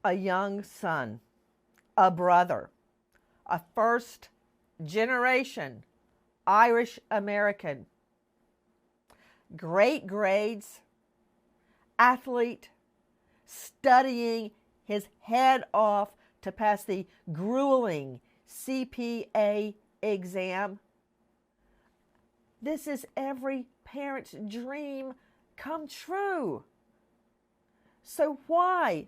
a young son, a brother, a first generation Irish American, great grades, athlete, studying his head off to pass the grueling CPA exam. This is every parent's dream come true. So why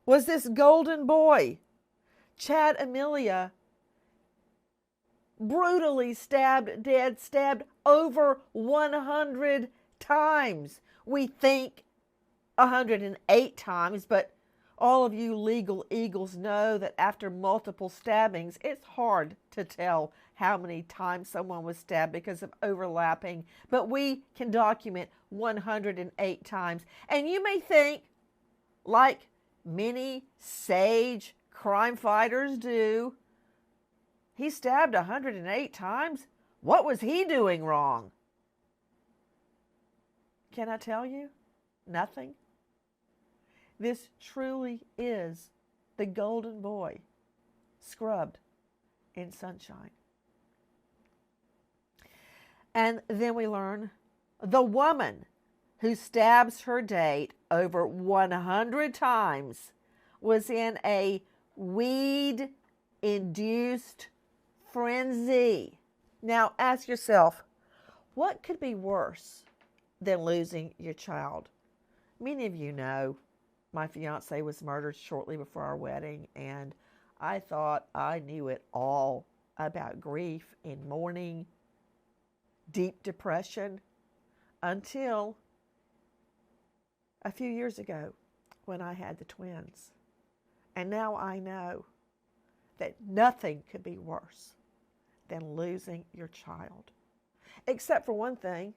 was this golden boy, Chad O'Melia, brutally stabbed over 100 times? We think 108 times, but all of you legal eagles know that after multiple stabbings, it's hard to tell how many times someone was stabbed because of overlapping, but we can document 108 times. And you may think, like many sage crime fighters do, he stabbed 108 times? What was he doing wrong? Can I tell you? Nothing. This truly is the golden boy scrubbed in sunshine. And then we learn the woman who stabs her date over 100 times was in a weed-induced frenzy. Now ask yourself, what could be worse than losing your child? Many of you know my fiance was murdered shortly before our wedding, and I thought I knew it all about grief and mourning, deep depression, until a few years ago when I had the twins. And now I know that nothing could be worse than losing your child. Except for one thing,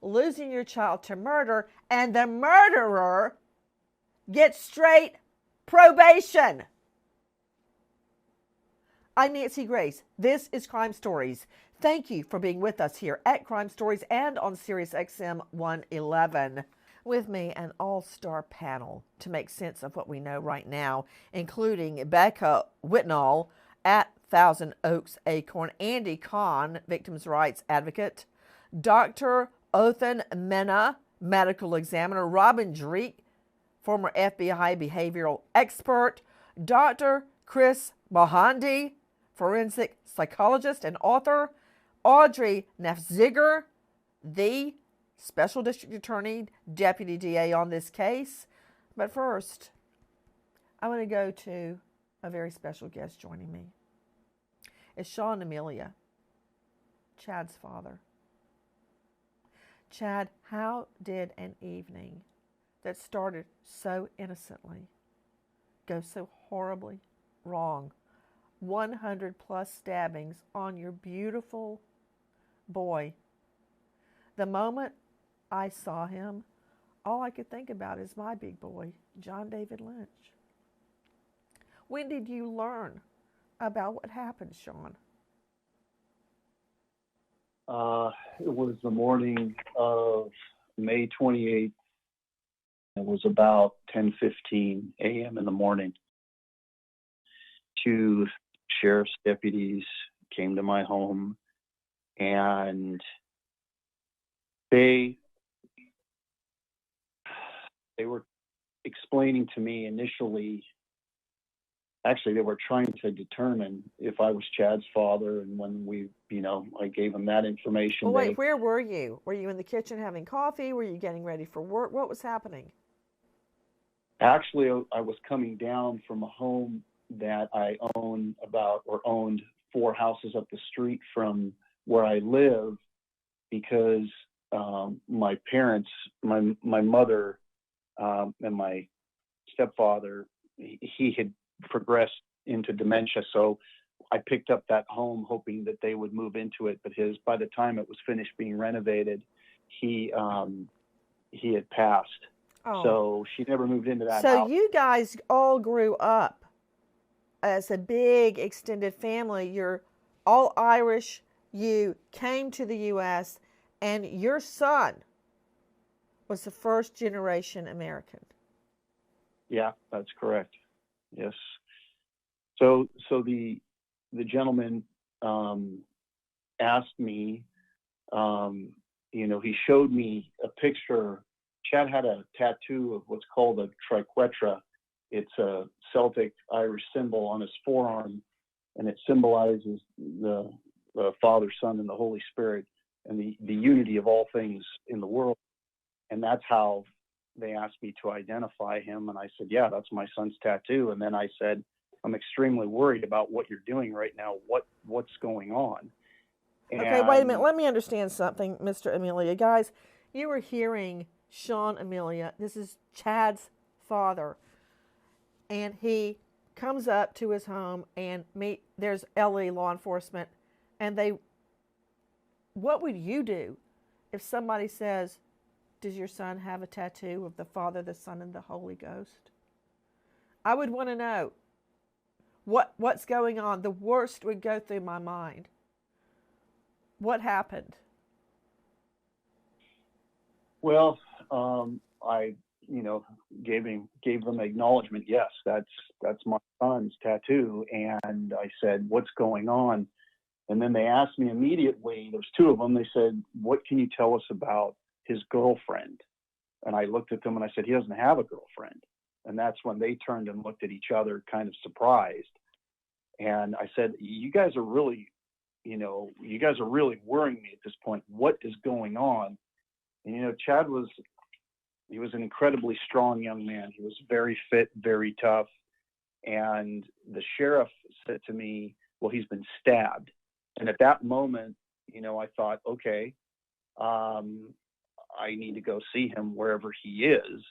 losing your child to murder, and the murderer gets straight probation. I'm Nancy Grace. This is Crime Stories. Thank you for being with us here at Crime Stories and on Sirius XM 111. With me, an all-star panel to make sense of what we know right now, including Becca Whitnall at Thousand Oaks Acorn, Andy Kahn, victims' rights advocate, Dr. Othan Mena, medical examiner, Robin Dreek, former FBI behavioral expert, Dr. Chris Mohandi, forensic psychologist and author, Audrey Nafziger, the Special District Attorney, Deputy DA on this case. But first, I want to go to a very special guest joining me. It's Sean O'Melia, Chad's father. Chad, how did an evening that started so innocently go so horribly wrong? 100 plus stabbings on your beautiful boy. The moment I saw him, all I could think about is my big boy, John David Lynch. When did you learn about what happened, Sean? It was the morning of May 28th. It was about 10:15 a.m. in the morning. Two sheriff's deputies came to my home, and they were explaining to me initially. Actually, they were trying to determine if I was Chad's father, and when I gave them that information. Well, wait, where were you? Were you in the kitchen having coffee? Were you getting ready for work? What was happening? Actually, I was coming down from a home that I owned 4 houses up the street from where I live, because my parents, my mother, and my stepfather, he had progressed into dementia, so I picked up that home hoping that they would move into it. But by the time it was finished being renovated, he had passed. Oh. So she never moved into that house. So you guys all grew up as a big extended family. You're all Irish. You came to the U.S. and your son was the first generation American. Yeah, that's correct. Yes. So the gentleman asked me, he showed me a picture. Chad had a tattoo of what's called a triquetra. It's a Celtic Irish symbol on his forearm, and it symbolizes the Father, Son, and the Holy Spirit, and the unity of all things in the world. And that's how they asked me to identify him. And I said, yeah, that's my son's tattoo. And then I said, I'm extremely worried about what you're doing right now. What's going on? Okay, wait a minute. And Let me understand something, Mr. O'Melia. Guys, you were hearing Sean O'Melia. This is Chad's father. And he comes up to his home and there's LE law enforcement. And what would you do if somebody says, does your son have a tattoo of the Father, the Son, and the Holy Ghost? I would want to know what's going on. The worst would go through my mind. What happened? well, I gave them acknowledgement. Yes, that's my son's tattoo. And I said, what's going on? And then they asked me immediately. There's two of them. They said, what can you tell us about his girlfriend? And I looked at them and I said, he doesn't have a girlfriend. And that's when they turned and looked at each other, kind of surprised. And I said, you guys are really worrying me at this point. What is going on? And, Chad was an incredibly strong young man. He was very fit, very tough. And the sheriff said to me, well, he's been stabbed. And at that moment, I thought, okay, I need to go see him wherever he is.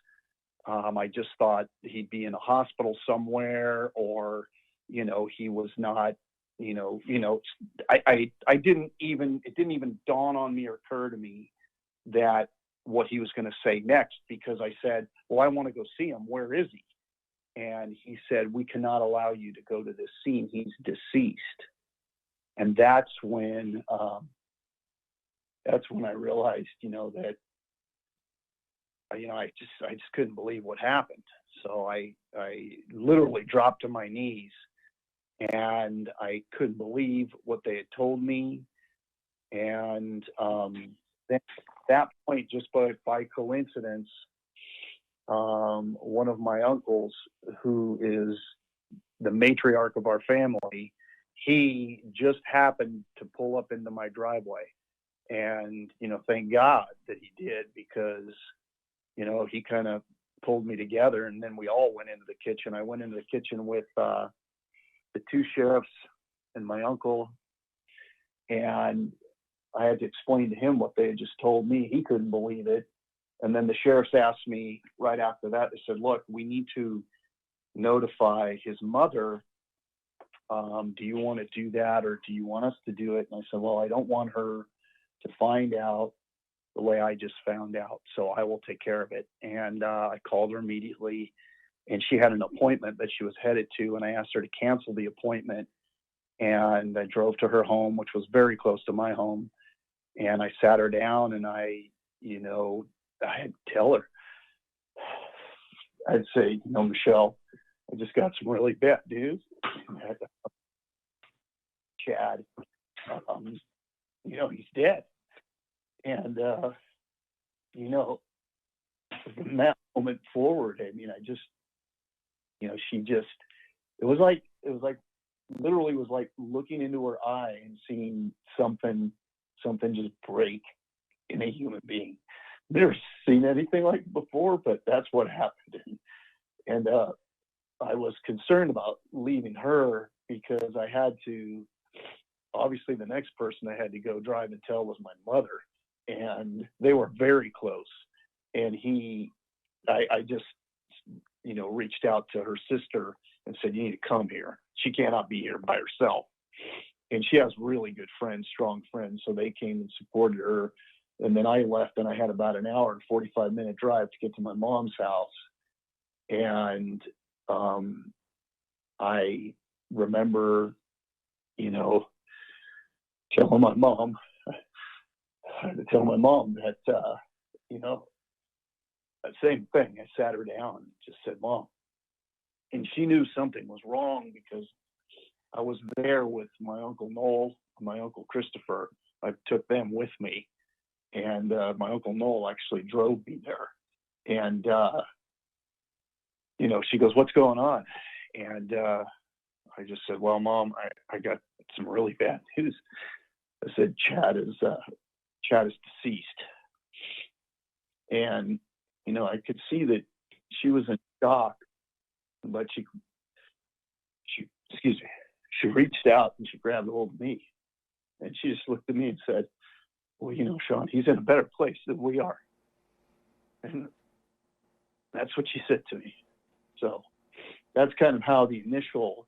I just thought he'd be in a hospital somewhere, or, he was not, I didn't even, it didn't even dawn on me or occur to me that what he was going to say next, because I said, well, I want to go see him. Where is he? And he said, we cannot allow you to go to this scene. He's deceased. And that's when I realized, that, I just couldn't believe what happened. So I literally dropped to my knees, and I couldn't believe what they had told me. And then at that point, just by coincidence, one of my uncles, who is the matriarch of our family, he just happened to pull up into my driveway. And, thank God that he did, because, he kind of pulled me together, and then we all went into the kitchen. I went into the kitchen with the two sheriffs and my uncle, and I had to explain to him what they had just told me. He couldn't believe it. And then the sheriffs asked me right after that, they said, look, we need to notify his mother. Do you want to do that, or do you want us to do it? And I said, well, I don't want her to find out the way I just found out, so I will take care of it. And I called her immediately, and she had an appointment that she was headed to, and I asked her to cancel the appointment. And I drove to her home, which was very close to my home, and I sat her down, and I had to tell her. I'd say, Michelle, I just got some really bad news. Chad, he's dead. And, from that moment forward, it was like literally was like looking into her eye and seeing something just break in a human being. Never seen anything like it before, but that's what happened. And I was concerned about leaving her, because I had to, obviously the next person I had to go drive and tell was my mother, and they were very close. And I just, reached out to her sister and said, you need to come here. She cannot be here by herself. And she has really good friends, strong friends. So they came and supported her. And then I left, and I had about an hour and 45-minute drive to get to my mom's house. And I remember, telling my mom, I had to tell my mom that, that same thing. I sat her down and just said, Mom, and she knew something was wrong because I was there with my Uncle Noel, my Uncle Christopher. I took them with me, and my Uncle Noel actually drove me there. And, she goes, "What's going on?" And I just said, "Well, Mom, I got some really bad news." I said, Chad is deceased. And, I could see that she was in shock, but she reached out and she grabbed a hold of me, and she just looked at me and said, "Well, Sean, he's in a better place than we are." And that's what she said to me. So that's kind of how the initial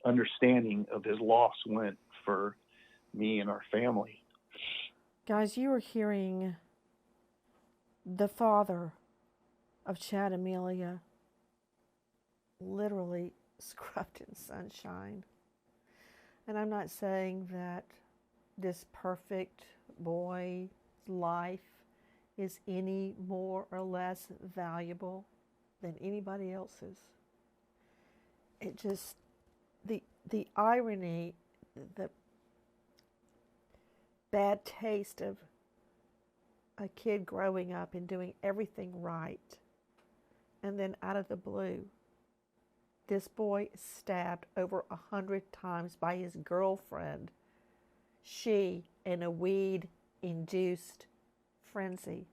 understanding of his loss went for me and our family. Guys, you are hearing the father of Chad O'Melia literally scrubbed in sunshine. And I'm not saying that this perfect boy's life is any more or less valuable than anybody else's. It just, the irony, the bad taste of a kid growing up and doing everything right, and then out of the blue, this boy is stabbed over 100 times by his girlfriend. She in a weed-induced frenzy.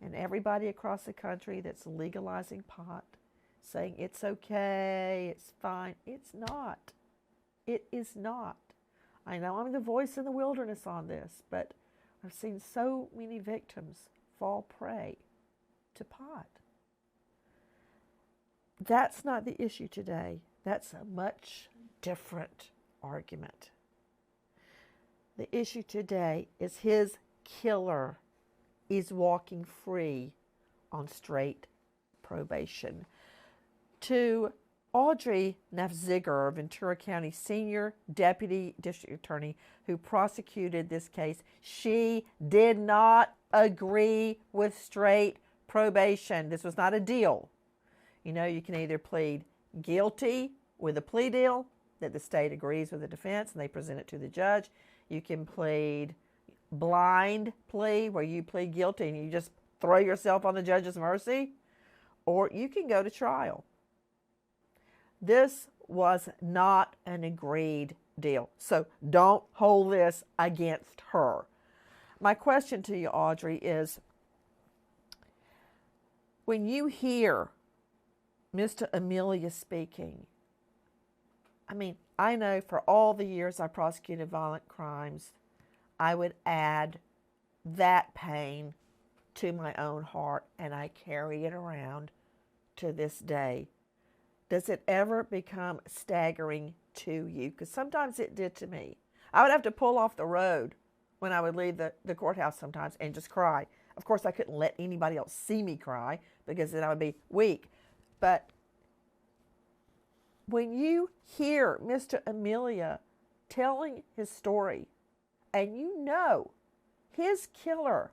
And everybody across the country that's legalizing pot, saying it's okay, it's fine. It's not. It is not. I know I'm the voice in the wilderness on this, but I've seen so many victims fall prey to pot. That's not the issue today. That's a much different argument. The issue today is his killer is walking free on straight probation. To Audrey Nafziger, Ventura County Senior Deputy District Attorney who prosecuted this case, she did not agree with straight probation. This was not a deal. You can either plead guilty with a plea deal that the state agrees with the defense and they present it to the judge. You can plead blind plea where you plead guilty and you just throw yourself on the judge's mercy, or you can go to trial. This was not an agreed deal, so don't hold this against her. My question to you, Audrey, is when you hear Mr. O'Melia speaking, I know for all the years I prosecuted violent crimes, I would add that pain to my own heart, and I carry it around to this day. Does it ever become staggering to you? Because sometimes it did to me. I would have to pull off the road when I would leave the courthouse sometimes and just cry. Of course, I couldn't let anybody else see me cry because then I would be weak. But when you hear Mr. O'Melia telling his story, and his killer,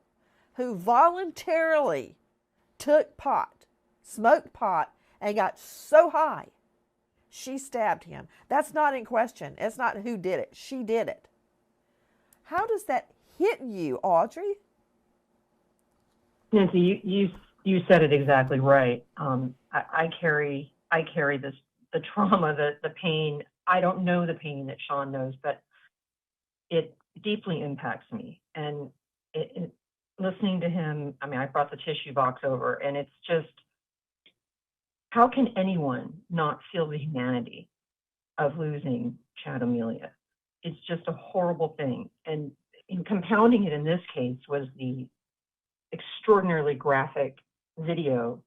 who voluntarily took pot, smoked pot, and got so high, she stabbed him. That's not in question. It's not who did it. She did it. How does that hit you, Audrey? Nancy, you said it exactly right. I carry this, the trauma, the pain. I don't know the pain that Sean knows, but it deeply impacts me. And listening to him, I brought the tissue box over, and it's just, how can anyone not feel the humanity of losing Chad O'Melia? It's just a horrible thing. And in compounding it in this case was the extraordinarily graphic video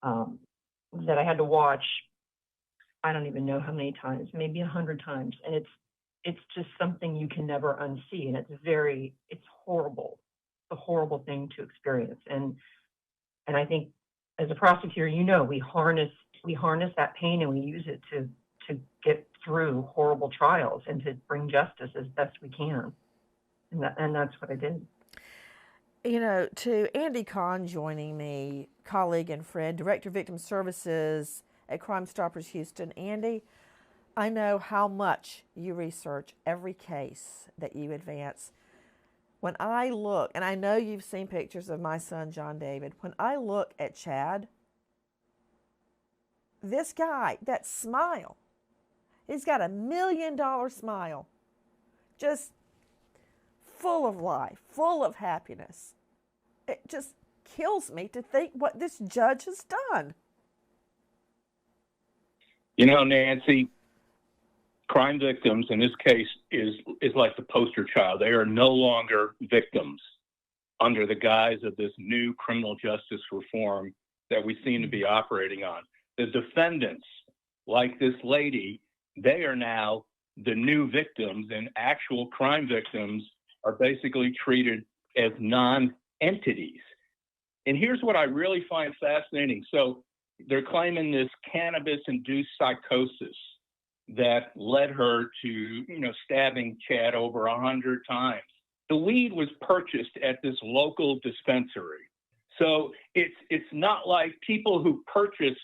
that I had to watch, I don't even know how many times, maybe 100 times. And it's just something you can never unsee. And it's horrible. It's a horrible thing to experience. And I think as a prosecutor, we harness that pain and we use it to get through horrible trials and to bring justice as best we can. And that's what I did. To Andy Kahn joining me, colleague and friend, Director of Victim Services at Crime Stoppers Houston. Andy, I know how much you research every case that you advance. When I look, and I know you've seen pictures of my son, John David, when I look at Chad, this guy, that smile, he's got $1 million smile, just full of life, full of happiness. It just kills me to think what this judge has done. You know, Nancy, crime victims in this case is like the poster child. They are no longer victims under the guise of this new criminal justice reform that we seem to be operating on. The defendants, like this lady, they are now the new victims, and actual crime victims are basically treated as non-entities. And here's what I really find fascinating. So they're claiming this cannabis-induced psychosis that led her to, stabbing Chad over 100 times. The weed was purchased at this local dispensary. So it's not like people who purchased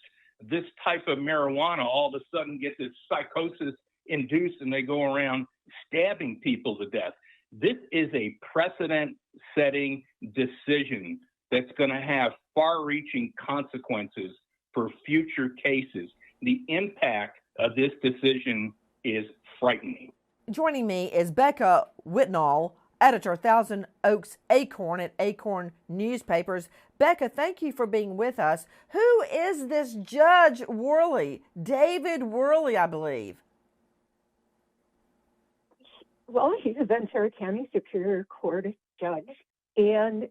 this type of marijuana all of a sudden get this psychosis induced and they go around stabbing people to death. This is a precedent-setting decision that's going to have far-reaching consequences for future cases. The impact of this decision is frightening. Joining me is Becca Whitnall, editor, Thousand Oaks Acorn at Acorn Newspapers. Becca, thank you for being with us. Who is this Judge Worley? David Worley, I believe. Well, he's a Ventura County Superior Court judge, and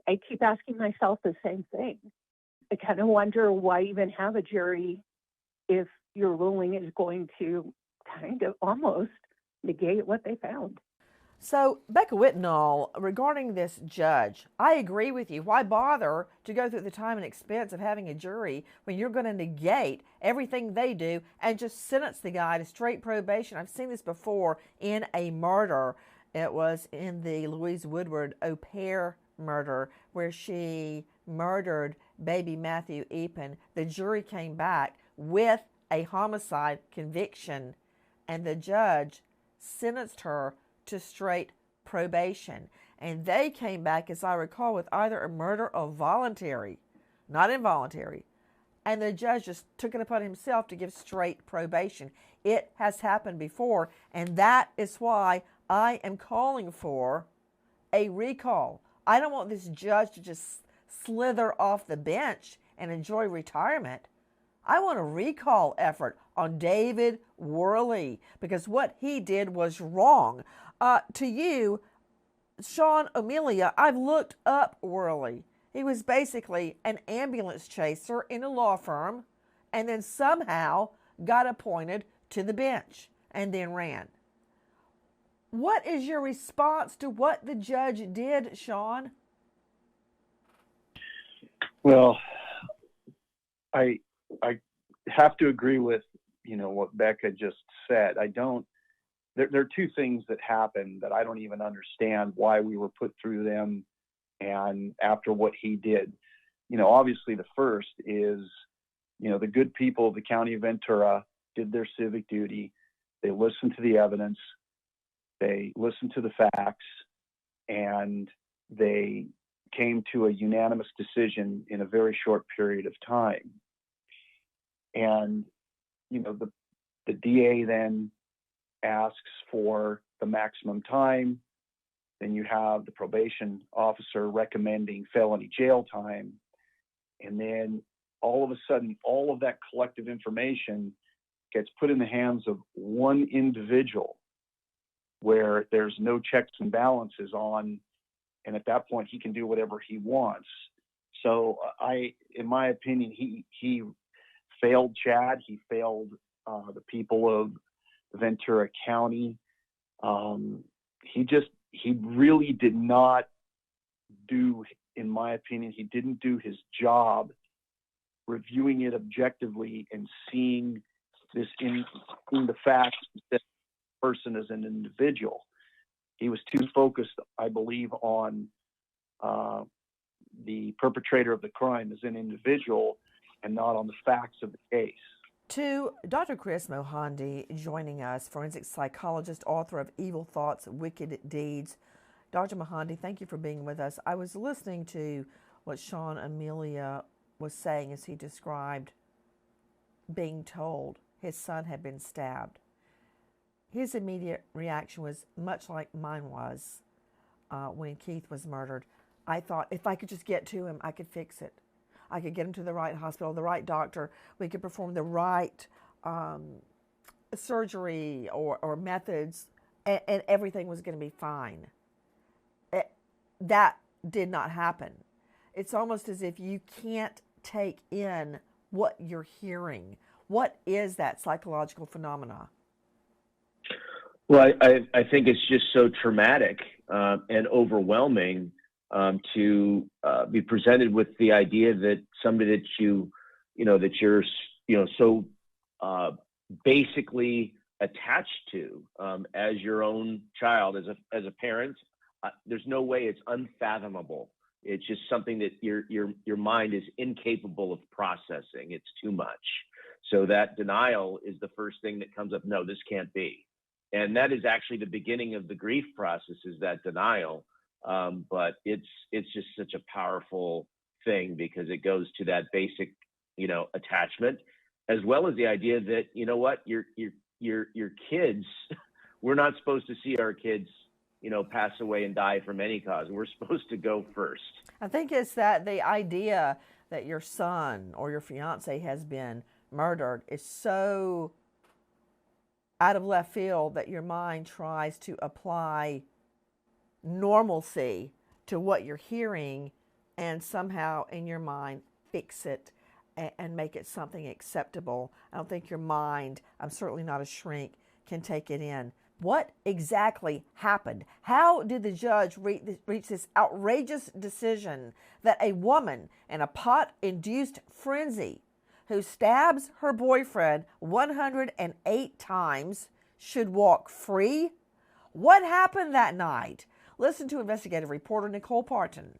I keep asking myself the same thing. I kind of wonder why even have a jury if your ruling is going to kind of almost negate what they found. So, Becca Whitnall, regarding this judge, I agree with you. Why bother to go through the time and expense of having a jury when you're going to negate everything they do and just sentence the guy to straight probation? I've seen this before in a murder. It was in the Louise Woodward au pair murder where she murdered baby Matthew Epen. The jury came back with a homicide conviction, and the judge sentenced her to straight probation. And they came back, as I recall, with either a murder or voluntary, not involuntary. And the judge just took it upon himself to give straight probation. It has happened before, and that is why I am calling for a recall. I don't want this judge to just slither off the bench and enjoy retirement. I want a recall effort on David Worley because what he did was wrong. To you, Sean O'Melia, I've looked up Worley. He was basically an ambulance chaser in a law firm and then somehow got appointed to the bench and then ran. What is your response to what the judge did, Sean? Well, I have to agree with, what Becca just said. There are two things that happened that I don't even understand why we were put through them and after what he did. Obviously the first is, the good people of the county of Ventura did their civic duty. They listened to the evidence. They listened to the facts, and they came to a unanimous decision in a very short period of time. And, the DA then asks for the maximum time. Then you have the probation officer recommending felony jail time. And then all of a sudden, all of that collective information gets put in the hands of one individual where there's no checks and balances on. And at that point, he can do whatever he wants. So in my opinion, he failed Chad. He failed the people of Ventura County. He really did not do, in my opinion, he didn't do his job reviewing it objectively and seeing this in the facts that the person as an individual. He was too focused, I believe, on the perpetrator of the crime is an individual and not on the facts of the case. To Dr. Chris Mohandi joining us, forensic psychologist, author of Evil Thoughts, Wicked Deeds. Dr. Mohandi, thank you for being with us. I was listening to what Sean O'Melia was saying as he described being told his son had been stabbed. His immediate reaction was much like mine was when Keith was murdered. I thought if I could just get to him, I could fix it. I could get him to the right hospital, the right doctor. We could perform the right surgery or methods, and everything was going to be fine. That did not happen. It's almost as if you can't take in what you're hearing. What is that psychological phenomena? Well, I think it's just so traumatic and overwhelming to be presented with the idea that somebody that that you're so basically attached to as your own child, as a parent. There's no way, it's unfathomable. It's just something that your mind is incapable of processing. It's too much. So that denial is the first thing that comes up. No, this can't be. And that is actually the beginning of the grief process, is that denial. But it's just such a powerful thing because it goes to that basic, attachment, as well as the idea that, your kids, we're not supposed to see our kids, pass away and die from any cause. We're supposed to go first. I think it's that the idea that your son or your fiance has been murdered is so out of left field that your mind tries to apply normalcy to what you're hearing and somehow in your mind fix it and make it something acceptable. I don't think your mind, I'm certainly not a shrink, can take it in. What exactly happened? How did the judge reach this outrageous decision that a woman in a pot-induced frenzy who stabs her boyfriend 108 times should walk free? What happened that night? Listen to investigative reporter Nicole Parton.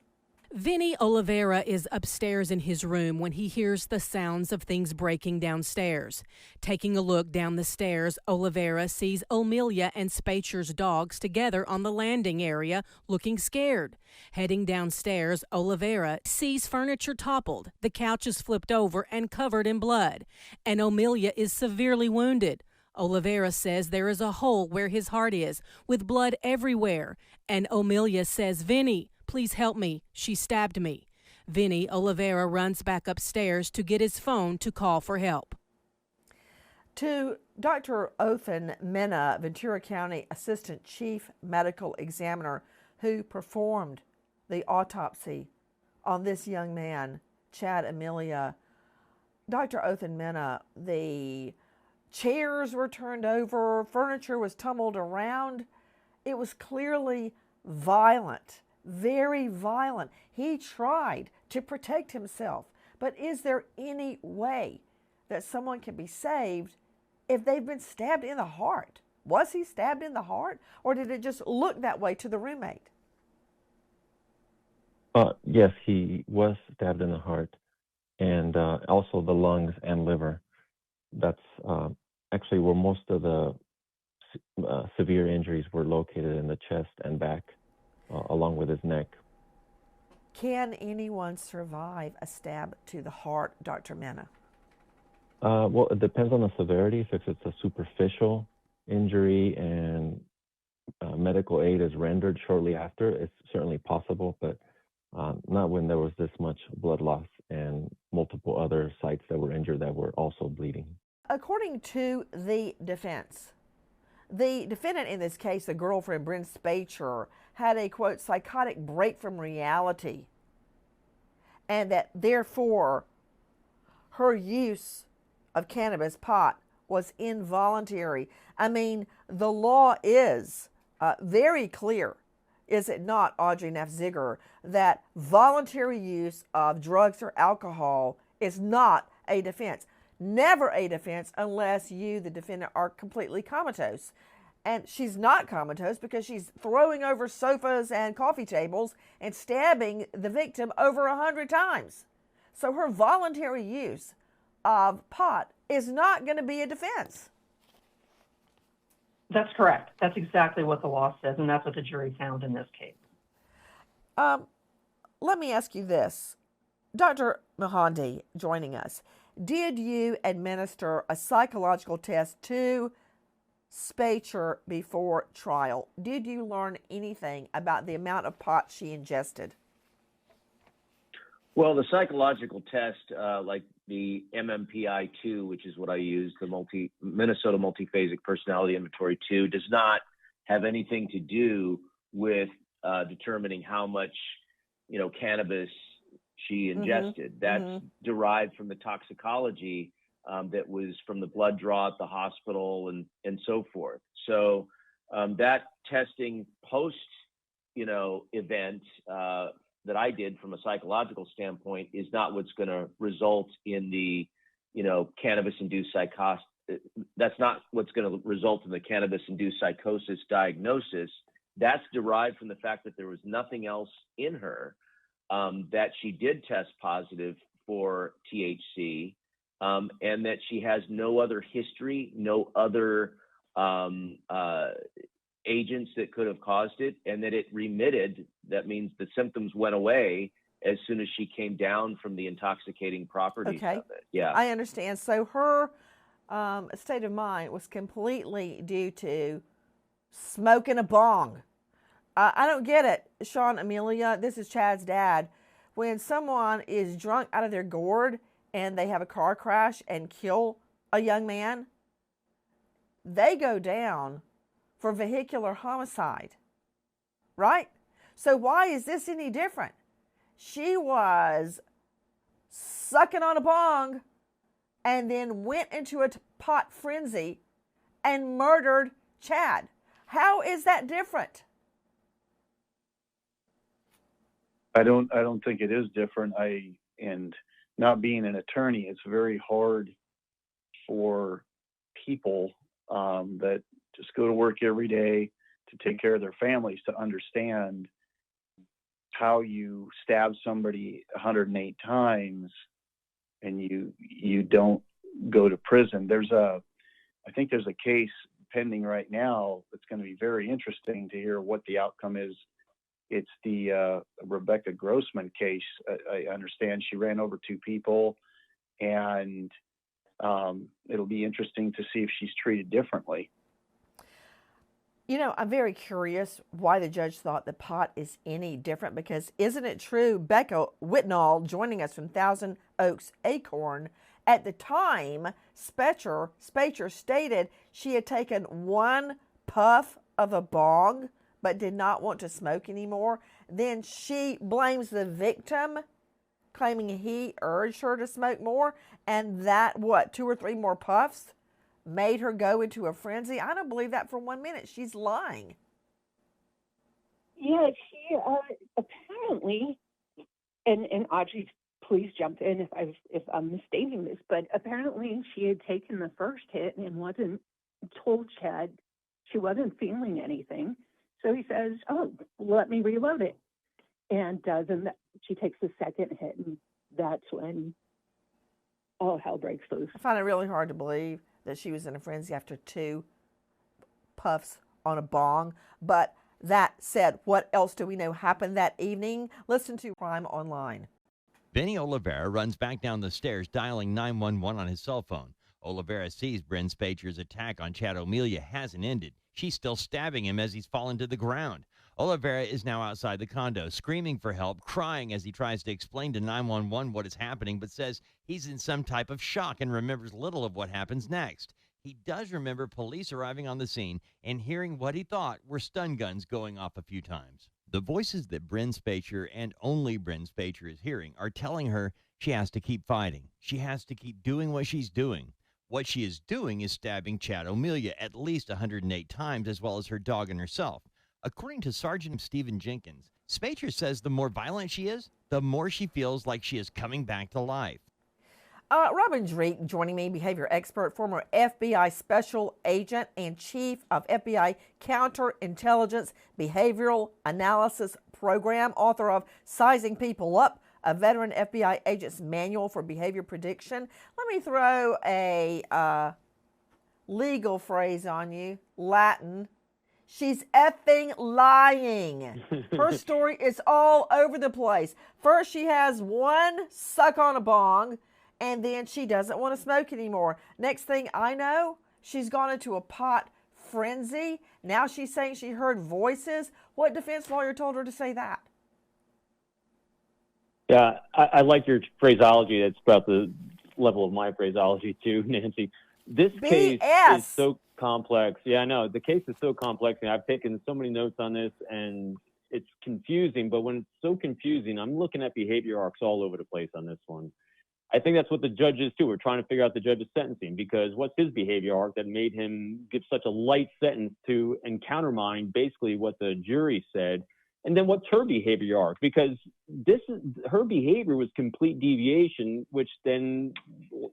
Vinny Oliveira is upstairs in his room when he hears the sounds of things breaking downstairs. Taking a look down the stairs, Oliveira sees O'Melia and Spejcher's dogs together on the landing area, looking scared. Heading downstairs, Oliveira sees furniture toppled, the couch is flipped over and covered in blood, and O'Melia is severely wounded. Oliveira says there is a hole where his heart is, with blood everywhere, and O'Melia says, "Vinny, please help me. She stabbed me." Vinny Oliveira runs back upstairs to get his phone to call for help. To Dr. Othan Mena, Ventura County Assistant Chief Medical Examiner, who performed the autopsy on this young man, Chad O'Melia. Dr. Othan Mena, the chairs were turned over, furniture was tumbled around. It was clearly violent. Very violent. He tried to protect himself. But is there any way that someone can be saved if they've been stabbed in the heart? Was he stabbed in the heart, or did it just look that way to the roommate? Yes, he was stabbed in the heart, and also the lungs and liver. That's actually where most of the severe injuries were located, in the chest and back, along with his neck. Can anyone survive a stab to the heart, Dr. Mena? Well, it depends on the severity. If it's a superficial injury and medical aid is rendered shortly after, it's certainly possible, but not when there was this much blood loss and multiple other sites that were injured that were also bleeding. According to the defense, the defendant in this case, the girlfriend, Bryn Spejcher, had a, quote, psychotic break from reality, and that therefore her use of cannabis pot was involuntary. I mean, the law is very clear, is it not, Audrey Neff-Ziger, that voluntary use of drugs or alcohol is not a defense. Never a defense unless you, the defendant, are completely comatose. And she's not comatose because she's throwing over sofas and coffee tables and stabbing the victim over 100 times. So her voluntary use of pot is not going to be a defense. That's correct. That's exactly what the law says, and that's what the jury found in this case. Let me ask you this. Dr. Mahandi joining us. Did you administer a psychological test to Spejcher before trial? Did you learn anything about the amount of pot she ingested? Well, the psychological test, like the MMPI-2, which is what I use, the Minnesota Multiphasic Personality Inventory 2, does not have anything to do with determining how much, cannabis she ingested. That's derived from the toxicology that was from the blood draw at the hospital and so forth. So that testing post, event that I did from a psychological standpoint is not what's going to result in the, cannabis-induced psychosis. That's not what's going to result in the cannabis-induced psychosis diagnosis. That's derived from the fact that there was nothing else in her, that she did test positive for THC, and that she has no other history, no other agents that could have caused it, and that it remitted. That means the symptoms went away as soon as she came down from the intoxicating properties of it. Yeah, I understand. So her state of mind was completely due to smoking a bong. I don't get it, Sean, O'Melia. This is Chad's dad. When someone is drunk out of their gourd and they have a car crash and kill a young man, they go down for vehicular homicide, right? So why is this any different? She was sucking on a bong and then went into a pot frenzy and murdered Chad. How is that different? I don't think it is different. And not being an attorney, it's very hard for people that just go to work every day to take care of their families to understand how you stab somebody 108 times and you don't go to prison. I think there's a case pending right now that's going to be very interesting to hear what the outcome is. It's the Rebecca Grossman case. I understand she ran over 2 people, and it'll be interesting to see if she's treated differently. I'm very curious why the judge thought the pot is any different, because isn't it true, Becca Whitnall, joining us from Thousand Oaks Acorn, at the time, Spejcher stated she had taken 1 puff of a bong but did not want to smoke anymore. Then she blames the victim, claiming he urged her to smoke more, and that, 2 or 3 more puffs made her go into a frenzy. I don't believe that for 1 minute. She's lying. Yeah, she apparently, and Audrey, please jump in if I'm misstating this, but apparently she had taken the first hit and wasn't told Chad she wasn't feeling anything. So he says, "Oh, let me reload it," and then she takes the second hit, and that's when all hell breaks loose. I find it really hard to believe that she was in a frenzy after 2 puffs on a bong. But that said, what else do we know happened that evening? Listen to Crime Online. Benny Oliveira runs back down the stairs, dialing 911 on his cell phone. Oliveira sees Bryn Spejcher's attack on Chad O'Melia hasn't ended. She's still stabbing him as he's fallen to the ground. Oliveira is now outside the condo, screaming for help, crying as he tries to explain to 911 what is happening, but says he's in some type of shock and remembers little of what happens next. He does remember police arriving on the scene and hearing what he thought were stun guns going off a few times. The voices that Bryn Spejcher and only Bryn Spejcher is hearing are telling her she has to keep fighting. She has to keep doing what she's doing. What she is doing is stabbing Chad O'Melia at least 108 times, as well as her dog and herself. According to Sergeant Stephen Jenkins, Spejcher says the more violent she is, the more she feels like she is coming back to life. Robin Dreek joining me, behavior expert, former FBI special agent and chief of FBI counterintelligence behavioral analysis program, author of Sizing People Up, a veteran FBI agent's manual for behavior prediction. Let me throw a legal phrase on you, Latin. She's effing lying. Her story is all over the place. First, she has one suck on a bong, and then she doesn't want to smoke anymore. Next thing I know, she's gone into a pot frenzy. Now she's saying she heard voices. What defense lawyer told her to say that? Yeah, I like your phraseology. That's about the level of my phraseology too, Nancy. This case is so complex. Yeah, I know. The case is so complex, and I've taken so many notes on this, and it's confusing. But when it's so confusing, I'm looking at behavior arcs all over the place on this one. I think that's what the judge is too. We're trying to figure out the judge's sentencing, because what's his behavior arc that made him give such a light sentence to and countermine basically what the jury said? And then what's her behavior arc? Because her behavior was complete deviation, which then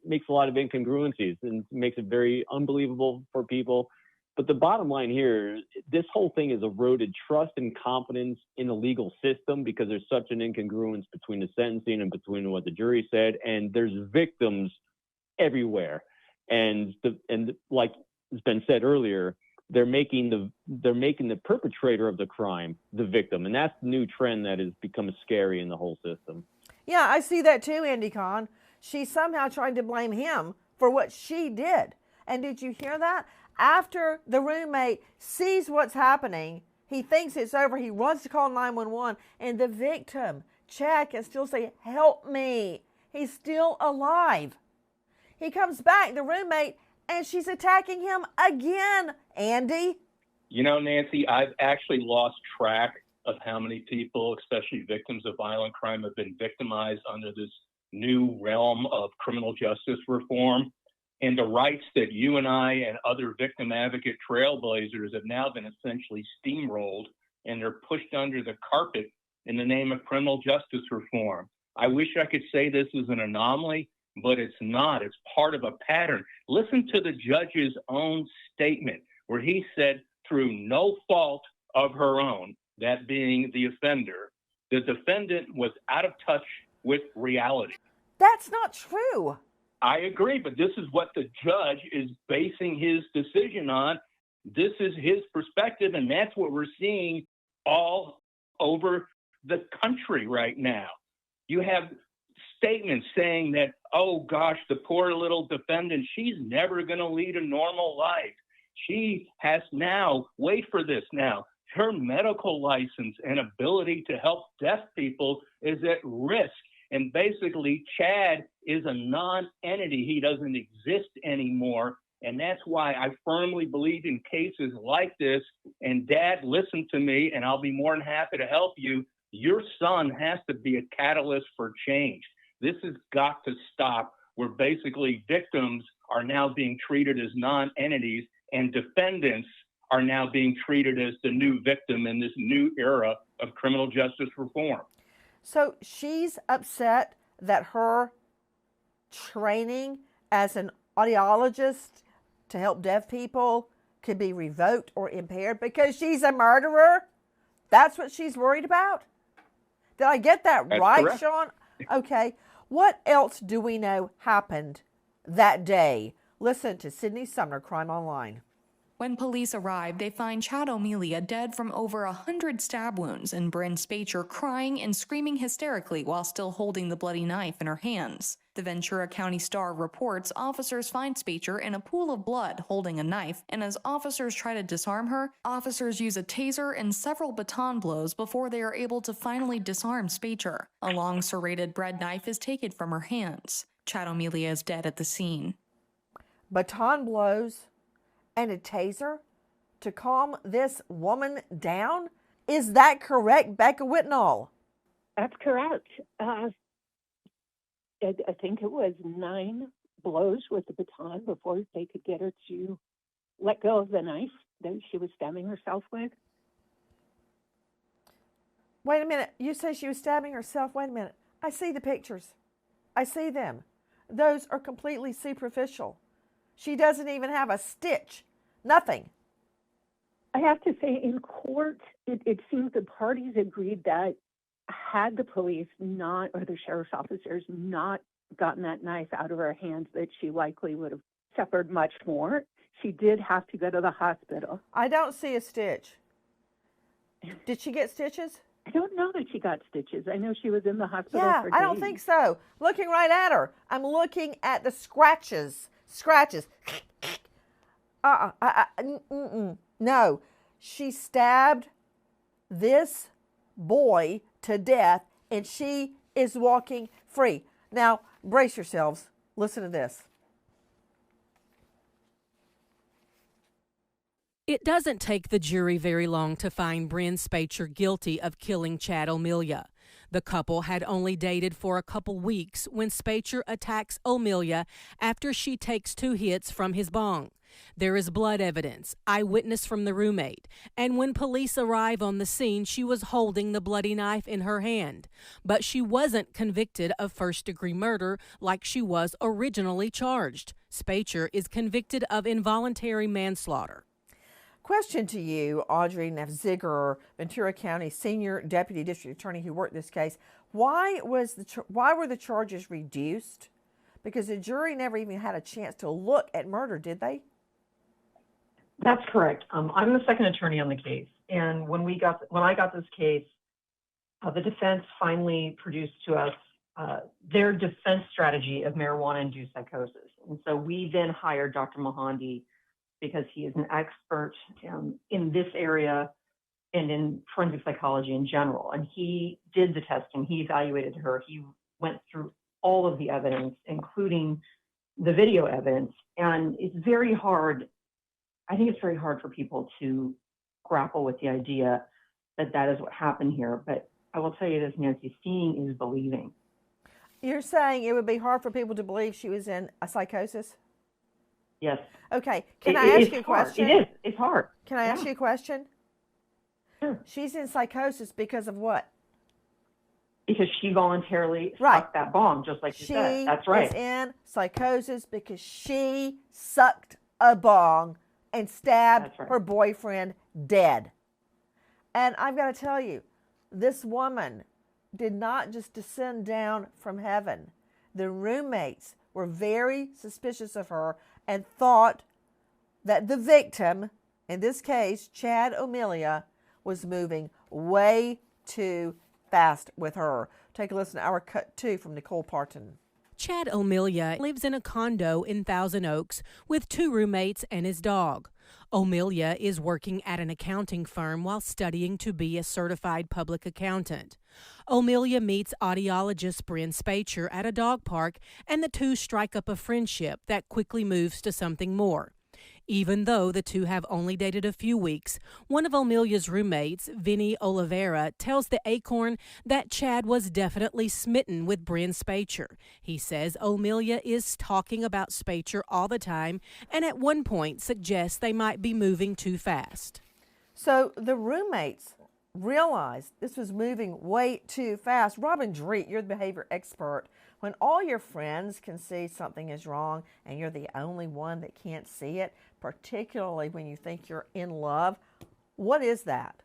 makes a lot of incongruencies and makes it very unbelievable for people. But the bottom line here, this whole thing has eroded trust and confidence in the legal system, because there's such an incongruence between the sentencing and between what the jury said, and there's victims everywhere. And like has been said earlier, they're making the perpetrator of the crime the victim, and that's the new trend that has become scary in the whole system. Yeah, I see that too, Andy Kahn. She's somehow trying to blame him for what she did. And did you hear that? After the roommate sees what's happening, he thinks it's over. He runs to call 911, and the victim, Chad, can still say, "Help me." He's still alive. He comes back, the roommate, and she's attacking him again, Andy. You know, Nancy, I've actually lost track of how many people, especially victims of violent crime, have been victimized under this new realm of criminal justice reform. And the rights that you and I and other victim advocate trailblazers have now been essentially steamrolled, and they're pushed under the carpet in the name of criminal justice reform. I wish I could say this is an anomaly, but it's not. It's part of a pattern. Listen to the judge's own statement, where he said, through no fault of her own, that being the offender, the defendant was out of touch with reality. That's not true. I agree, but this is what the judge is basing his decision on. This is his perspective, and that's what we're seeing all over the country right now. You have statements saying that, oh gosh, the poor little defendant, she's never going to lead a normal life. She has now, wait for this now, her medical license and ability to help deaf people is at risk. And basically, Chad is a non-entity. He doesn't exist anymore. And that's why I firmly believe in cases like this. And Dad, listen to me, and I'll be more than happy to help you. Your son has to be a catalyst for change. This has got to stop, where basically victims are now being treated as non-entities, and defendants are now being treated as the new victim in this new era of criminal justice reform. So she's upset that her training as an audiologist to help deaf people could be revoked or impaired because she's a murderer? That's what she's worried about? Did I get that right, correct. Sean? Okay. What else do we know happened that day? Listen to Sydney Sumner, Crime Online. When police arrive, they find Chad O'Melia dead from over 100 stab wounds and Bryn Spejcher crying and screaming hysterically while still holding the bloody knife in her hands. The Ventura County Star reports officers find Spejcher in a pool of blood holding a knife, and as officers try to disarm her, officers use a taser and several baton blows before they are able to finally disarm Spejcher. A long serrated bread knife is taken from her hands. Chad O'Melia is dead at the scene. Baton blows and a taser to calm this woman down? Is that correct, Becca Whitnall? That's correct. I think it was 9 blows with the baton before they could get her to let go of the knife that she was stabbing herself with. Wait a minute. You say she was stabbing herself? Wait a minute. I see the pictures. I see them. those are completely superficial. She doesn't even have a stitch. Nothing. I have to say, in court, it seems the parties agreed that had the police not, or the sheriff's officers not gotten that knife out of her hands, that she likely would have suffered much more. She did have to go to the hospital. I don't see a stitch. Did she get stitches? I don't know that she got stitches. I know she was in the hospital for days. I don't think so. Looking right at her. I'm looking at the scratches. Scratches. No. She stabbed this boy to death, and she is walking free. Now, brace yourselves. Listen to this. It doesn't take the jury very long to find Bryn Spejcher guilty of killing Chad O'Melia. The couple had only dated for a couple weeks when Spejcher attacks O'Melia after she takes 2 hits from his bong. There is blood evidence, eyewitness from the roommate, and when police arrive on the scene, she was holding the bloody knife in her hand. But she wasn't convicted of first-degree murder like she was originally charged. Spejcher is convicted of involuntary manslaughter. Question to you, Audrey Nefziger, Ventura County Senior Deputy District Attorney who worked this case. Why were the charges reduced? Because the jury never even had a chance to look at murder, did they? That's correct. I'm the second attorney on the case, and when I got this case, the defense finally produced to us their defense strategy of marijuana-induced psychosis, and so we then hired Dr. Mohandi because he is an expert in this area and in forensic psychology in general, and he did the testing. He evaluated her. He went through all of the evidence, including the video evidence, and it's very hard. I think it's very hard for people to grapple with the idea that that is what happened here. But I will tell you this, Nancy, seeing is believing. You're saying it would be hard for people to believe she was in a psychosis? Yes. Okay. Can I ask you a question? It is. It's hard. Can I ask you a question? Sure. She's in psychosis because of what? Because she voluntarily sucked that bong, just like you said. That's right. She is in psychosis because she sucked a bong and stabbed her boyfriend dead. And I've got to tell you, this woman did not just descend down from heaven. The roommates were very suspicious of her and thought that the victim, in this case, Chad O'Melia, was moving way too fast with her. Take a listen to our cut 2 from Nicole Parton. Chad O'Melia lives in a condo in Thousand Oaks with 2 roommates and his dog. O'Melia is working at an accounting firm while studying to be a certified public accountant. O'Melia meets audiologist Bryn Spejcher at a dog park, and the 2 strike up a friendship that quickly moves to something more. Even though the 2 have only dated a few weeks, one of O'Melia's roommates, Vinny Oliveira, tells the Acorn that Chad was definitely smitten with Bryn Spejcher. He says O'Melia is talking about Spejcher all the time and at one point suggests they might be moving too fast. So the roommates realized this was moving way too fast. Robin Dreet, you're the behavior expert. When all your friends can see something is wrong and you're the only one that can't see it, particularly when you think you're in love, what is that?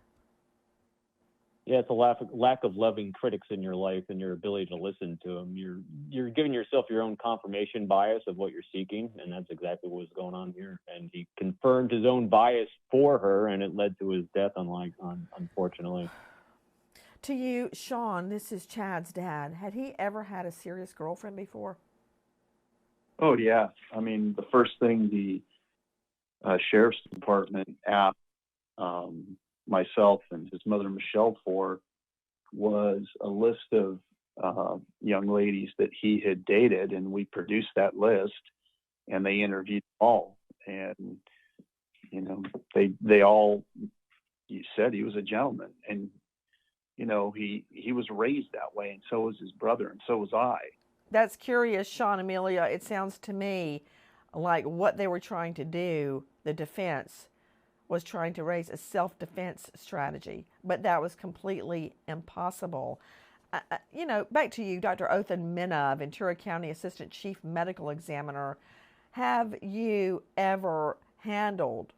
Yeah, it's a lack of loving critics in your life and your ability to listen to them. You're giving yourself your own confirmation bias of what you're seeking, and that's exactly what was going on here. And he confirmed his own bias for her, and it led to his death, unfortunately. To you, Sean, this is Chad's dad. Had he ever had a serious girlfriend before? Oh, yeah. I mean, the first thing the sheriff's department asked myself and his mother, Michelle, for was a list of young ladies that he had dated, and we produced that list, and they interviewed all. And, you know, they all said he was a gentleman. And, you know, he was raised that way, and so was his brother, and so was I. That's curious, Sean, Amelia. It sounds to me like what they were trying to do, the defense, was trying to raise a self-defense strategy, but that was completely impossible. back to you, Dr. Othan Minna, Ventura County Assistant Chief Medical Examiner. Have you ever handled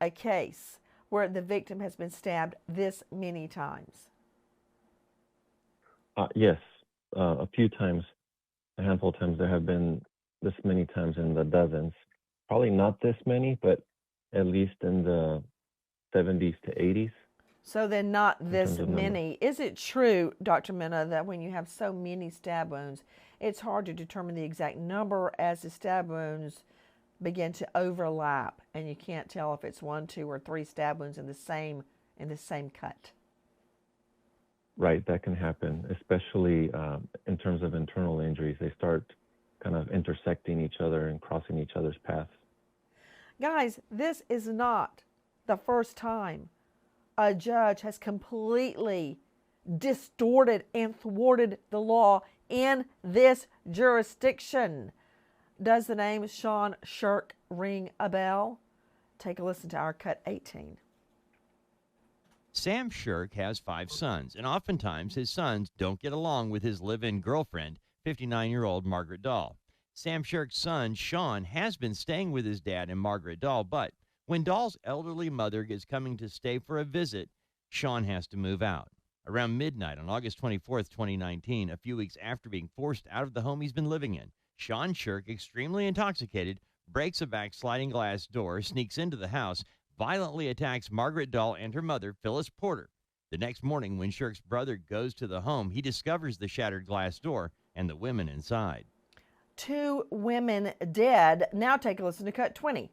a case where the victim has been stabbed this many times? Yes, a few times, a handful of times. There have been this many times in the dozens. Probably not this many, but at least in the 70s to 80s. So then not this many. Is it true, Dr. Minna, that when you have so many stab wounds, it's hard to determine the exact number as the stab wounds begin to overlap, and you can't tell if it's 1, 2, or 3 stab wounds in the same cut? Right, that can happen, especially in terms of internal injuries. They start kind of intersecting each other and crossing each other's paths. Guys, this is not the first time a judge has completely distorted and thwarted the law in this jurisdiction. Does the name Sean Shirk ring a bell? Take a listen to our Cut 18. Sam Shirk has 5 sons, and oftentimes his sons don't get along with his live-in girlfriend, 59-year-old Margaret Dahl. Sam Shirk's son, Sean, has been staying with his dad and Margaret Dahl, but when Dahl's elderly mother is coming to stay for a visit, Sean has to move out. Around midnight on August 24th, 2019, a few weeks after being forced out of the home he's been living in, Sean Shirk, extremely intoxicated, breaks a backsliding glass door, sneaks into the house, violently attacks Margaret Dahl and her mother, Phyllis Porter. The next morning, when Shirk's brother goes to the home, he discovers the shattered glass door and the women inside. 2 women dead. Now take a listen to Cut 20.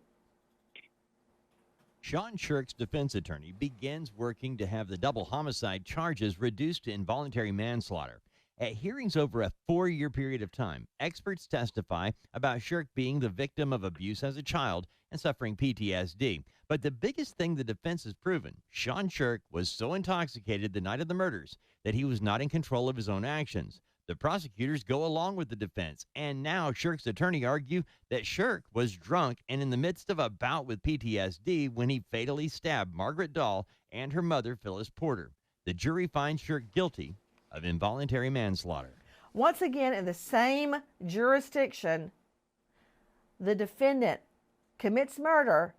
Sean Shirk's defense attorney begins working to have the double homicide charges reduced to involuntary manslaughter. At hearings over a 4-year period of time, experts testify about Shirk being the victim of abuse as a child and suffering PTSD. But the biggest thing the defense has proven, Sean Shirk was so intoxicated the night of the murders that he was not in control of his own actions. The prosecutors go along with the defense, and now Shirk's attorney argue that Shirk was drunk and in the midst of a bout with PTSD when he fatally stabbed Margaret Dahl and her mother, Phyllis Porter. The jury finds Shirk guilty of involuntary manslaughter. Once again, in the same jurisdiction, the defendant commits murder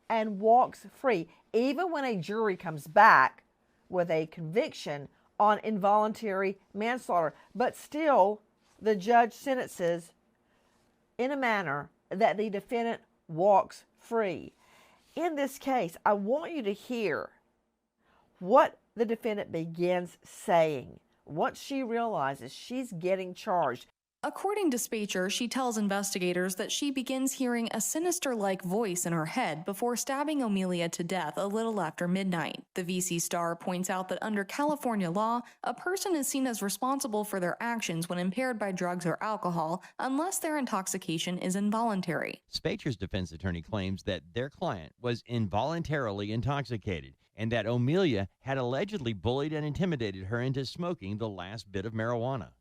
and walks free, even when a jury comes back with a conviction on involuntary manslaughter. But still, the judge sentences in a manner that the defendant walks free. In this case, I want you to hear what the defendant begins saying once she realizes she's getting charged. According to Spejcher, she tells investigators that she begins hearing a sinister-like voice in her head before stabbing O'Melia to death a little after midnight. The VC star points out that under California law, a person is seen as responsible for their actions when impaired by drugs or alcohol unless their intoxication is involuntary. Spejcher's defense attorney claims that their client was involuntarily intoxicated and that O'Melia had allegedly bullied and intimidated her into smoking the last bit of marijuana.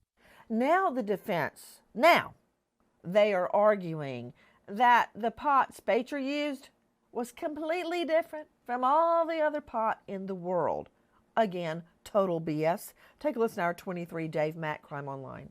Now the defense, they are arguing that the pot Spejcher used was completely different from all the other pot in the world. Again, total BS. Take a listen to our 23 Dave Mack Crime Online.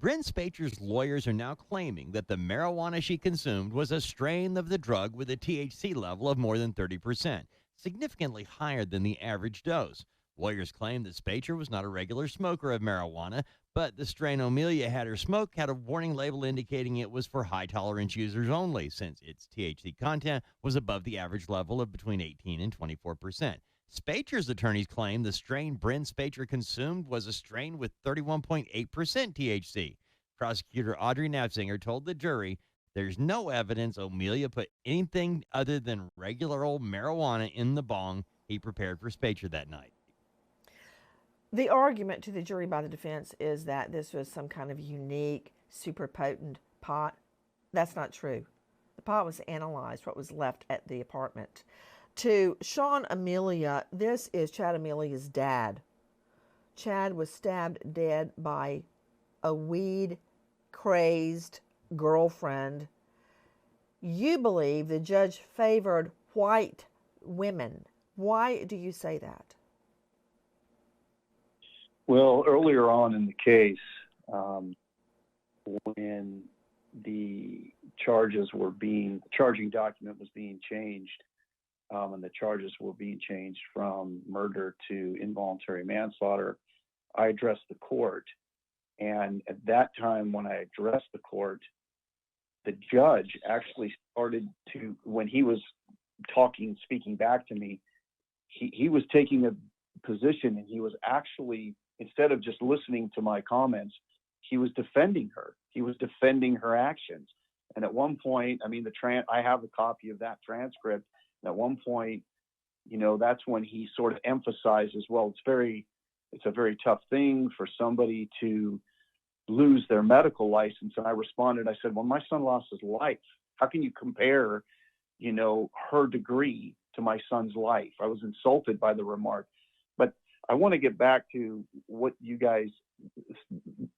Bryn Spejcher's lawyers are now claiming that the marijuana she consumed was a strain of the drug with a THC level of more than 30%, significantly higher than the average dose. Lawyers claim that Spejcher was not a regular smoker of marijuana, but the strain O'Melia had her smoke had a warning label indicating it was for high-tolerance users only, since its THC content was above the average level of between 18 and 24%. Spejcher's attorneys claim the strain Bryn Spejcher consumed was a strain with 31.8% THC. Prosecutor Audrey Nafzinger told the jury there's no evidence O'Melia put anything other than regular old marijuana in the bong he prepared for Spejcher that night. The argument to the jury by the defense is that this was some kind of unique, super potent pot. That's not true. The pot was analyzed, what was left at the apartment. To Sean O'Melia, this is Chad O'Melia's dad. Chad was stabbed dead by a weed-crazed girlfriend. You believe the judge favored white women. Why do you say that? Well, earlier on in the case, when the charging document was being changed, and the charges were being changed from murder to involuntary manslaughter, I addressed the court. And at that time, when I addressed the court, the judge actually started to, when he was speaking back to me, he was taking a position, and he was actually, instead of just listening to my comments, he was defending her. He was defending her actions. And at one point, I mean, I have a copy of that transcript. And at one point, that's when he sort of emphasizes, well, it's a very tough thing for somebody to lose their medical license. And I responded, I said, well, my son lost his life. How can you compare, her degree to my son's life? I was insulted by the remark. But I want to get back to what you guys,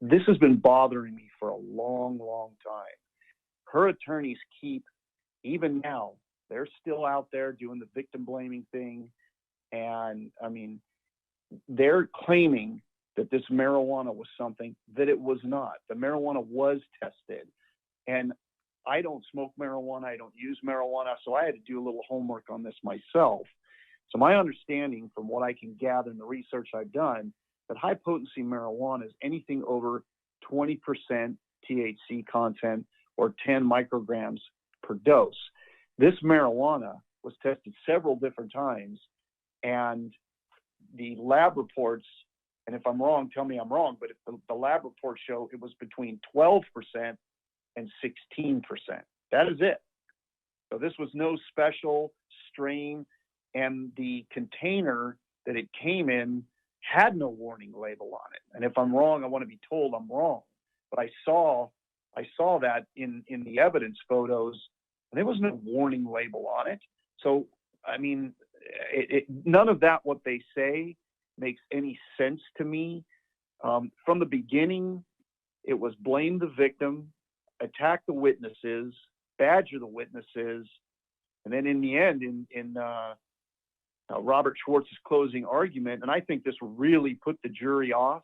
this has been bothering me for a long, long time. Her attorneys even now, they're still out there doing the victim blaming thing. And I mean, they're claiming that this marijuana was something that it was not. The marijuana was tested. And I don't smoke marijuana. I don't use marijuana. So I had to do a little homework on this myself. So my understanding from what I can gather in the research I've done, that high potency marijuana is anything over 20% THC content or 10 micrograms per dose. This marijuana was tested several different times, and the lab reports, and if I'm wrong, tell me I'm wrong, but if the lab reports show it was between 12% and 16%. That is it. So this was no special strain, and the container that it came in had no warning label on it. And if I'm wrong, I want to be told I'm wrong. But I saw that in the evidence photos, and there was no warning label on it. So, I mean, none of that, what they say, makes any sense to me. From the beginning, it was blame the victim, attack the witnesses, badger the witnesses, and then in the end, in Robert Schwartz's closing argument, and I think this really put the jury off,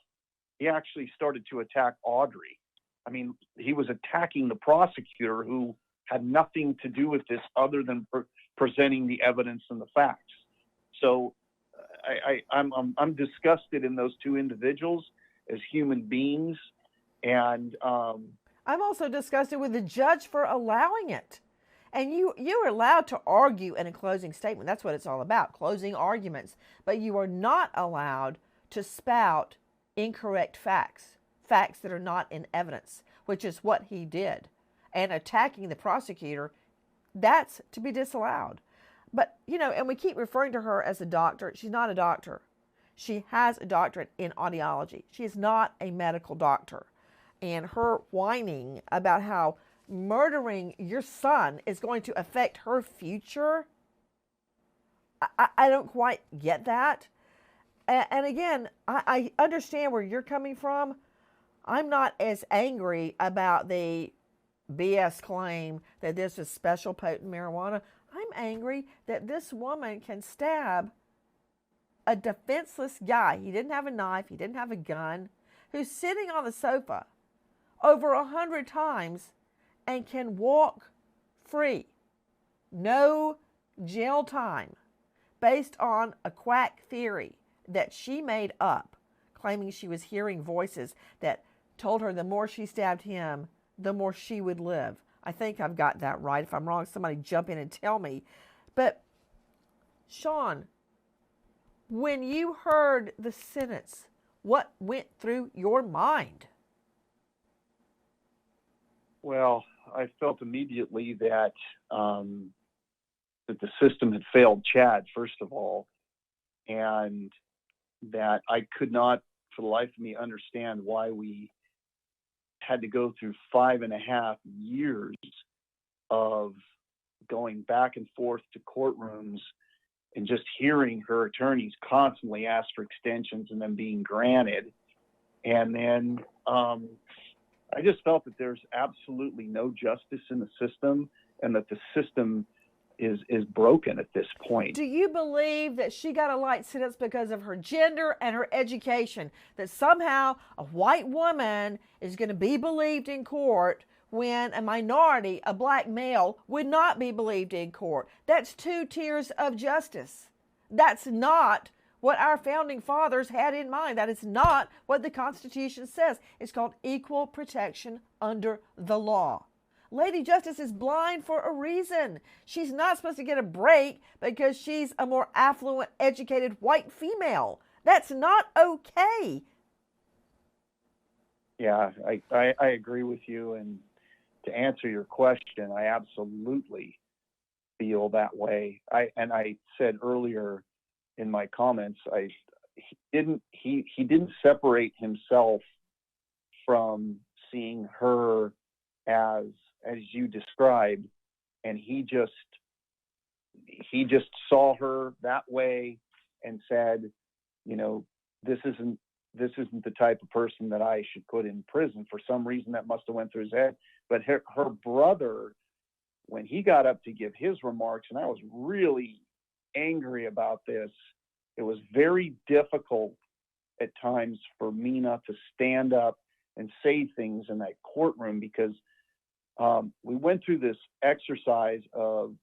he actually started to attack Audrey. I mean, he was attacking the prosecutor, who had nothing to do with this other than presenting the evidence and the facts. So I'm disgusted in those two individuals as human beings. And I'm also disgusted with the judge for allowing it. And you're allowed to argue in a closing statement. That's what it's all about, closing arguments. But you are not allowed to spout incorrect facts that are not in evidence, which is what he did. And attacking the prosecutor, that's to be disallowed. But, and we keep referring to her as a doctor. She's not a doctor. She has a doctorate in audiology. She is not a medical doctor. And her whining about how murdering your son is going to affect her future, I don't quite get that. And again, I understand where you're coming from. I'm not as angry about the BS claim that this is special potent marijuana. I'm angry that this woman can stab a defenseless guy. He didn't have a knife. He didn't have a gun. Who's sitting on the sofa over 100 times and can walk free. No jail time, based on a quack theory that she made up, claiming she was hearing voices that told her the more she stabbed him, the more she would live. I think I've got that right. If I'm wrong, somebody jump in and tell me. But Sean, when you heard the sentence, what went through your mind? Well, I felt immediately that that the system had failed Chad, first of all, and that I could not, for the life of me, understand why we had to go through 5.5 years of going back and forth to courtrooms and just hearing her attorneys constantly ask for extensions and then being granted. And then I just felt that there's absolutely no justice in the system, and that the system is broken at this point. Do you believe that she got a light sentence because of her gender and her education? That somehow a white woman is going to be believed in court when a minority, a black male, would not be believed in court? That's 2 tiers of justice. That's not what our founding fathers had in mind. That is not what the Constitution says. It's called equal protection under the law. Lady Justice is blind for a reason. She's not supposed to get a break because she's a more affluent, educated white female. That's not okay. Yeah, I agree with you. And to answer your question, I absolutely feel that way. I said earlier in my comments, he didn't separate himself from seeing her as you described, and he just saw her that way and said, this isn't the type of person that I should put in prison. For some reason that must have went through his head. But her brother, when he got up to give his remarks, and I was really angry about this, it was very difficult at times for me not to stand up and say things in that courtroom, because we went through this exercise of,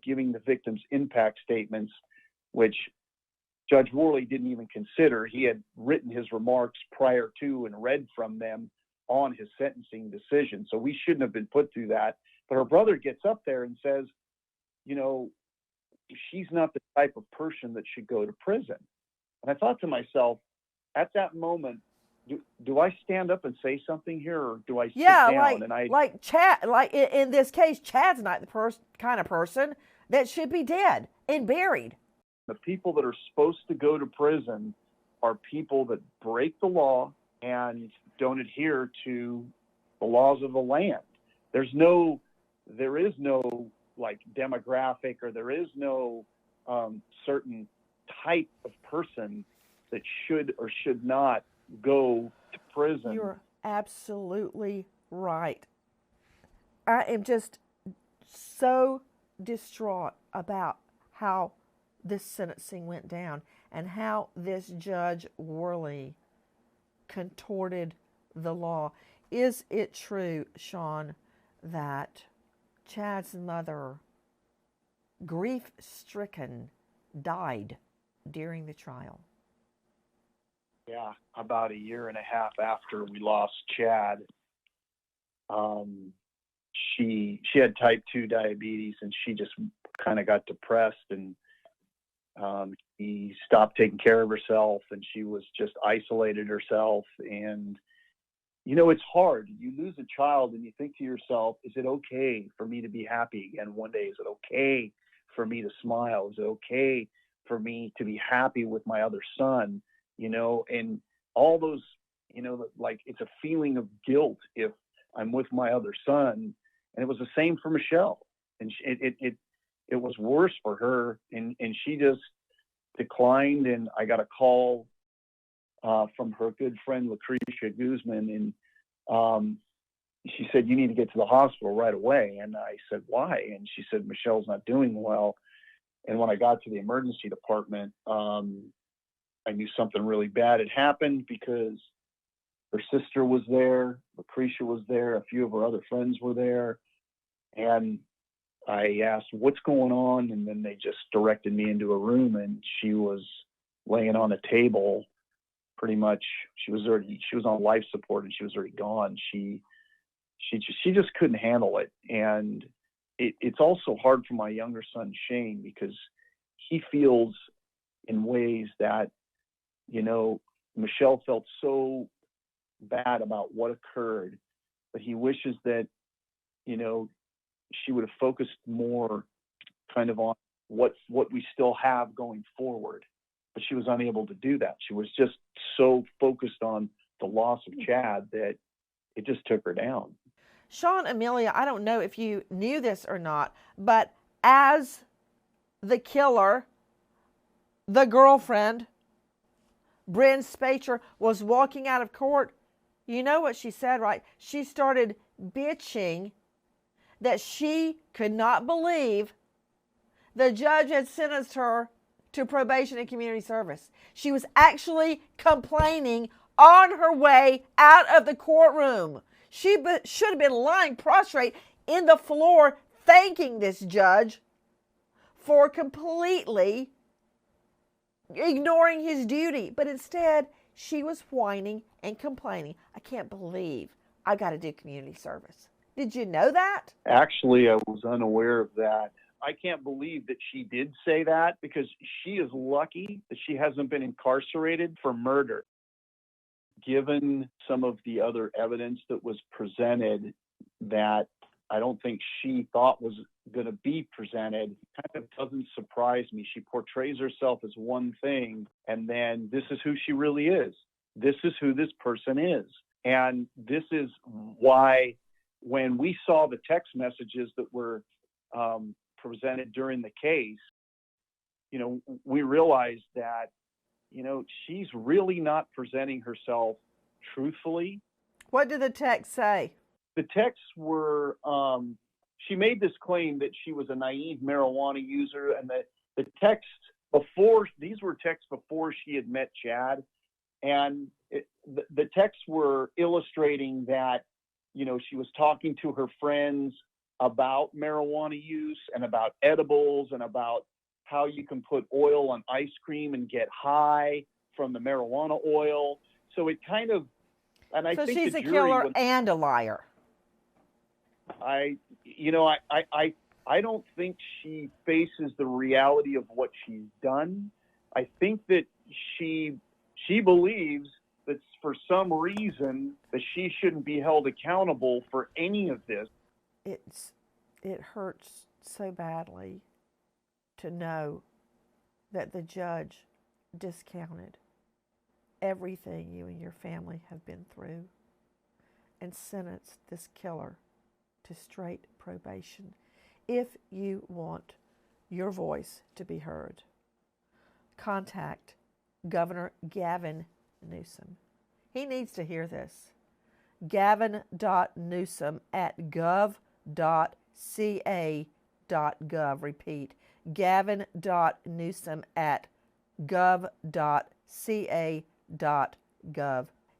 giving the victims impact statements, which Judge Worley didn't even consider. He had written his remarks prior to and read from them on his sentencing decision. So we shouldn't have been put through that. But her brother gets up there and says, she's not the type of person that should go to prison. And I thought to myself, at that moment, do I stand up and say something here, or do I sit down? Like Chad, like in this case, Chad's not the kind of person that should be dead and buried. The people that are supposed to go to prison are people that break the law and don't adhere to the laws of the land. There is no like demographic, or there is no certain type of person that should or should not go to prison. You're absolutely right. I am just so distraught about how this sentencing went down and how this Judge Worley contorted the law. Is it true, Sean, that Chad's mother, grief-stricken, died during the trial? Yeah, about a year and a half after we lost Chad, she had type 2 diabetes, and she just kind of got depressed, and she stopped taking care of herself, and she was just isolated herself. And it's hard. You lose a child and you think to yourself, is it okay for me to be happy again one day? Is it okay for me to smile? Is it okay for me to be happy with my other son? And all those, like, it's a feeling of guilt if I'm with my other son. And it was the same for Michelle. And it was worse for her. And she just declined. And I got a call from her good friend, Lucretia Guzman. And she said, you need to get to the hospital right away. And I said, why? And she said, Michelle's not doing well. And when I got to the emergency department, I knew something really bad had happened, because her sister was there, Lucretia was there, a few of her other friends were there. And I asked, what's going on? And then they just directed me into a room, and she was laying on a table. Pretty much, she was on life support, and she was already gone. She just couldn't handle it. And it's also hard for my younger son, Shane, because he feels in ways that, Michelle felt so bad about what occurred, but he wishes that, she would have focused more kind of on what we still have going forward. But she was unable to do that. She was just so focused on the loss of Chad that it just took her down. Sean, O'Melia, I don't know if you knew this or not, but as the killer, the girlfriend, Bryn Spejcher, was walking out of court, you know what she said, right? She started bitching that she could not believe The judge had sentenced her to probation and community service. She was actually complaining on her way out of the courtroom. She should have been lying prostrate in the floor thanking this judge for completely ignoring his duty. But instead, she was whining and complaining. I can't believe I got to do community service. Did you know that? Actually, I was unaware of that. I can't believe that she did say that, because she is lucky that she hasn't been incarcerated for murder. Given some of the other evidence that was presented that I don't think she thought was going to be presented, kind of doesn't surprise me. She portrays herself as one thing, and then this is who she really is. This is who this person is. And this is why when we saw the text messages that were presented during the case, we realized that, she's really not presenting herself truthfully. What did the text say? The texts were, she made this claim that she was a naive marijuana user, and that the text before, these were texts before she had met Chad, and the texts were illustrating that, she was talking to her friends about marijuana use and about edibles and about how you can put oil on ice cream and get high from the marijuana oil. So it kind of, and I so think she's the a jury killer would, and a liar. I don't think she faces the reality of what she's done. I think that she believes that for some reason that she shouldn't be held accountable for any of this. It hurts so badly to know that the judge discounted everything you and your family have been through and sentenced this killer to straight probation. If you want your voice to be heard, contact Governor Gavin Newsom. He needs to hear this. Gavin.Newsom at gov.ca.gov. Repeat, Gavin.Newsom at gov.ca.gov.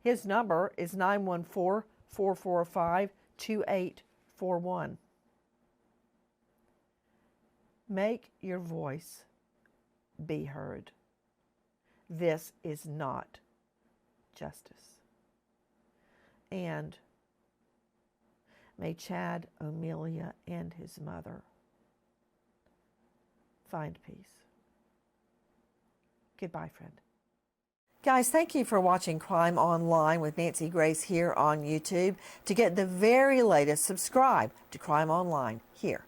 His number is 914-445-2841. Make your voice be heard. This is not justice. And may Chad O'Melia and his mother find peace. Goodbye, friend. Guys, thank you for watching Crime Online with Nancy Grace here on YouTube. To get the very latest, subscribe to Crime Online here